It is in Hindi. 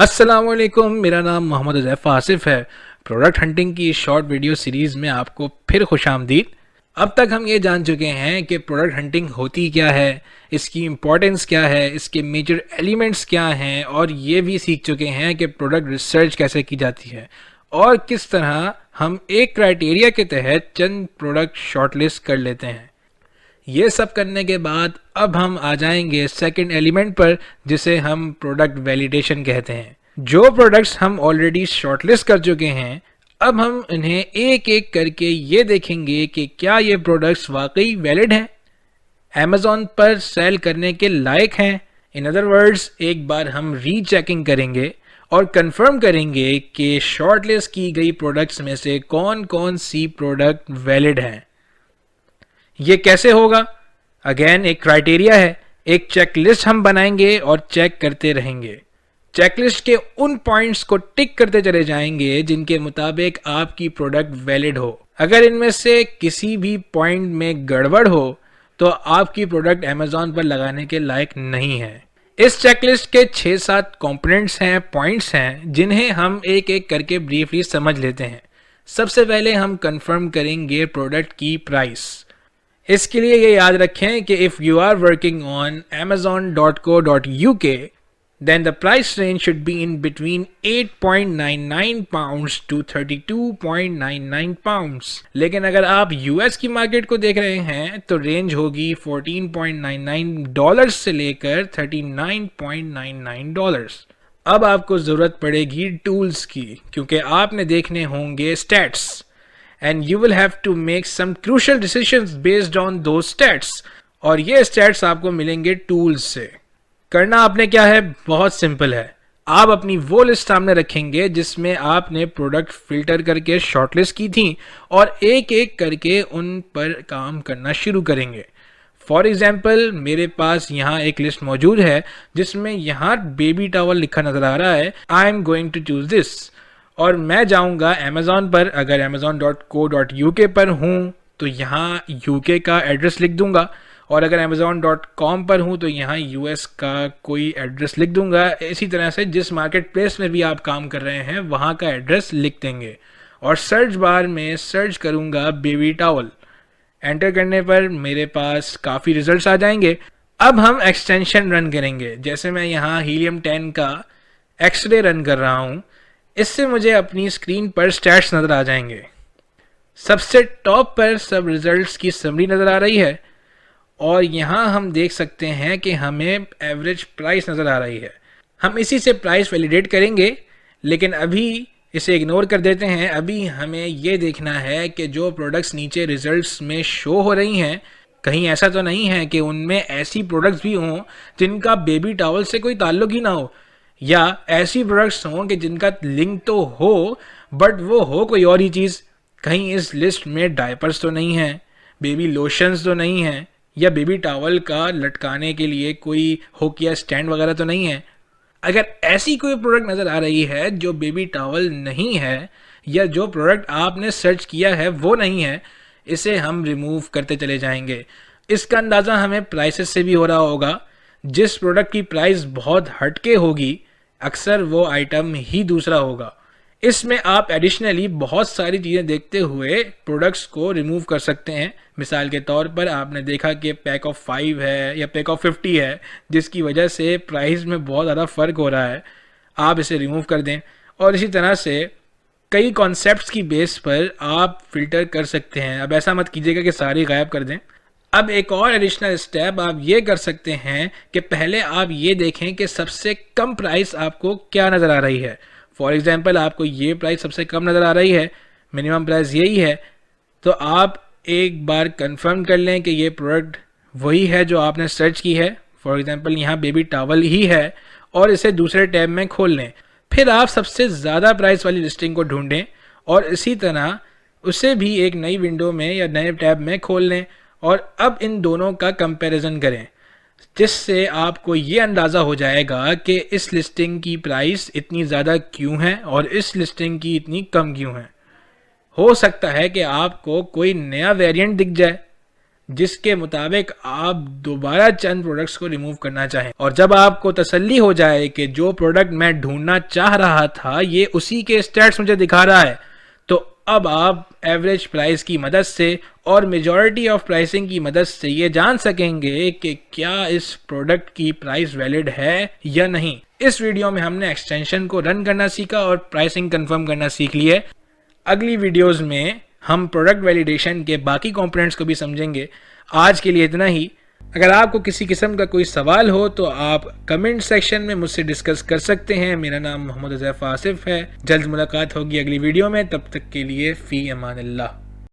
अस्सलामुअलैकुम, मेरा नाम मोहम्मद उज़ैफ़ आसिफ है। प्रोडक्ट हंटिंग की शॉर्ट वीडियो सीरीज़ में आपको फिर खुशामदीद। अब तक हम ये जान चुके हैं कि प्रोडक्ट हंटिंग होती क्या है, इसकी इम्पोर्टेंस क्या है, इसके मेजर एलिमेंट्स क्या हैं, और ये भी सीख चुके हैं कि प्रोडक्ट रिसर्च कैसे की जाती है और किस तरह हम एक क्राइटेरिया के तहत चंद प्रोडक्ट शॉर्टलिस्ट कर लेते हैं। ये सब करने के बाद अब हम आ जाएंगे सेकंड एलिमेंट पर, जिसे हम प्रोडक्ट वैलिडेशन कहते हैं। जो प्रोडक्ट्स हम ऑलरेडी शॉर्टलिस्ट कर चुके हैं, अब हम इन्हें एक एक करके ये देखेंगे कि क्या ये प्रोडक्ट्स वाकई वैलिड हैं, अमेज़ॉन पर सेल करने के लायक हैं। इन अदर वर्ड्स, एक बार हम रीचेकिंग करेंगे और कंफर्म करेंगे कि शॉर्टलिस्ट की गई प्रोडक्ट्स में से कौन कौन सी प्रोडक्ट वैलिड हैं। ये कैसे होगा? अगेन एक क्राइटेरिया है, एक चेकलिस्ट हम बनाएंगे और चेक करते रहेंगे। चेकलिस्ट के उन पॉइंट्स को टिक करते चले जाएंगे जिनके मुताबिक आपकी प्रोडक्ट वैलिड हो। अगर इनमें से किसी भी पॉइंट में गड़बड़ हो तो आपकी प्रोडक्ट अमेज़ॉन पर लगाने के लायक नहीं है। इस चेकलिस्ट के 6-7 कंपोनेंट्स हैं, पॉइंट्स हैं, जिन्हें हम एक एक करके ब्रीफली समझ लेते हैं। सबसे पहले हम कंफर्म करेंगे प्रोडक्ट की प्राइस। इसके लिए ये याद रखें कि if you are working on amazon.co.uk then the price range should be in between 8.99 pounds to 32.99 pounds। लेकिन अगर आप यूएस की मार्केट को देख रहे हैं तो रेंज होगी $14.99 से लेकर $39.99। अब आपको ज़रूरत पड़ेगी टूल्स की, क्योंकि आपने देखने होंगे stats and you will have to make some crucial decisions based on those stats। और ये stats आपको मिलेंगे टूल्स से। करना आपने क्या है? बहुत सिंपल है। आप अपनी वो लिस्ट सामने रखेंगे जिसमें आपने प्रोडक्ट फिल्टर करके शॉर्टलिस्ट की थी और एक एक करके उन पर काम करना शुरू करेंगे। फॉर एग्जाम्पल, मेरे पास यहाँ एक लिस्ट मौजूद है जिसमें यहाँ बेबी टॉवल लिखा नजर आ रहा है। I am going to choose this और मैं जाऊंगा अमेज़ॉन पर। अगर amazon.co.uk पर हूँ तो यहाँ यूके का एड्रेस लिख दूंगा, और अगर amazon.com पर हूँ तो यहाँ यूएस का कोई एड्रेस लिख दूंगा। इसी तरह से जिस मार्केट प्लेस में भी आप काम कर रहे हैं वहाँ का एड्रेस लिख देंगे और सर्च बार में सर्च करूँगा बेबी टॉवल। एंटर करने पर मेरे पास काफ़ी रिजल्ट्स आ जाएंगे। अब हम एक्सटेंशन रन करेंगे। जैसे मैं यहाँ हीलियम 10 का एक्सरे रन कर रहा हूँ, इससे मुझे अपनी स्क्रीन पर स्टैट्स नज़र आ जाएंगे। सबसे टॉप पर सब रिजल्ट्स की समरी नज़र आ रही है और यहाँ हम देख सकते हैं कि हमें एवरेज प्राइस नज़र आ रही है। हम इसी से प्राइस वैलिडेट करेंगे, लेकिन अभी इसे इग्नोर कर देते हैं। अभी हमें ये देखना है कि जो प्रोडक्ट्स नीचे रिजल्ट्स में शो हो रही हैं, कहीं ऐसा तो नहीं है कि उनमें ऐसी प्रोडक्ट्स भी हों जिनका बेबी टॉवल से कोई ताल्लुक ही ना हो, या ऐसी प्रोडक्ट्स हों कि जिनका लिंक तो हो बट वो हो कोई और ही चीज़। कहीं इस लिस्ट में डायपर्स तो नहीं है, बेबी लोशंस तो नहीं है, या बेबी टॉवल का लटकाने के लिए कोई हुक या स्टैंड वगैरह तो नहीं है। अगर ऐसी कोई प्रोडक्ट नज़र आ रही है जो बेबी टॉवल नहीं है, या जो प्रोडक्ट आपने सर्च किया है वो नहीं है, इसे हम रिमूव करते चले जाएंगे। इसका अंदाज़ा हमें प्राइसेस से भी हो रहा होगा। जिस प्रोडक्ट की प्राइस बहुत हटके होगी, अक्सर वो आइटम ही दूसरा होगा। इसमें आप एडिशनली बहुत सारी चीज़ें देखते हुए प्रोडक्ट्स को रिमूव कर सकते हैं। मिसाल के तौर पर आपने देखा कि पैक ऑफ 5 है या पैक ऑफ 50 है, जिसकी वजह से प्राइस में बहुत ज़्यादा फ़र्क हो रहा है, आप इसे रिमूव कर दें। और इसी तरह से कई कॉन्सेप्ट्स की बेस पर आप फिल्टर कर सकते हैं। अब ऐसा मत कीजिएगा कि सारी गायब कर दें। अब एक और एडिशनल स्टेप आप ये कर सकते हैं कि पहले आप ये देखें कि सबसे कम प्राइस आपको क्या नज़र आ रही है। फॉर एग्जांपल, आपको ये प्राइस सबसे कम नज़र आ रही है, मिनिमम प्राइस यही है, तो आप एक बार कंफर्म कर लें कि ये प्रोडक्ट वही है जो आपने सर्च की है। फॉर एग्जांपल, यहाँ बेबी टॉवल ही है और इसे दूसरे टैब में खोल लें। फिर आप सबसे ज़्यादा प्राइस वाली लिस्टिंग को ढूंढें और इसी तरह उसे भी एक नई विंडो में या नए टैब में खोल लें और अब इन दोनों का कंपैरिजन करें, जिससे आपको ये अंदाज़ा हो जाएगा कि इस लिस्टिंग की प्राइस इतनी ज़्यादा क्यों है और इस लिस्टिंग की इतनी कम क्यों है। हो सकता है कि आपको कोई नया वेरिएंट दिख जाए। जिसके मुताबिक आप दोबारा चंद प्रोडक्ट्स को रिमूव करना चाहें। और जब आपको तसल्ली हो जाए कि जो प्रोडक्ट मैं ढूंढना चाह रहा था ये उसी के स्टैट्स मुझे दिखा रहा है, तो अब आप एवरेज प्राइस की मदद से और मेजॉरिटी ऑफ प्राइसिंग की मदद से ये जान सकेंगे कि क्या इस प्रोडक्ट की प्राइस वैलिड है या नहीं। इस वीडियो में हमने एक्सटेंशन को रन करना सीखा और प्राइसिंग कंफर्म करना सीख लिया। अगली वीडियोस में हम प्रोडक्ट वैलिडेशन के बाकी कंपोनेंट्स को भी समझेंगे। आज के लिए इतना ही। अगर आपको किसी किस्म का कोई सवाल हो तो आप कमेंट सेक्शन में मुझसे डिस्कस कर सकते हैं। मेरा नाम मोहम्मद हुज़ैफ़ा आसिफ है। जल्द मुलाकात होगी अगली वीडियो में, तब तक के लिए फ़ी अमान अल्लाह।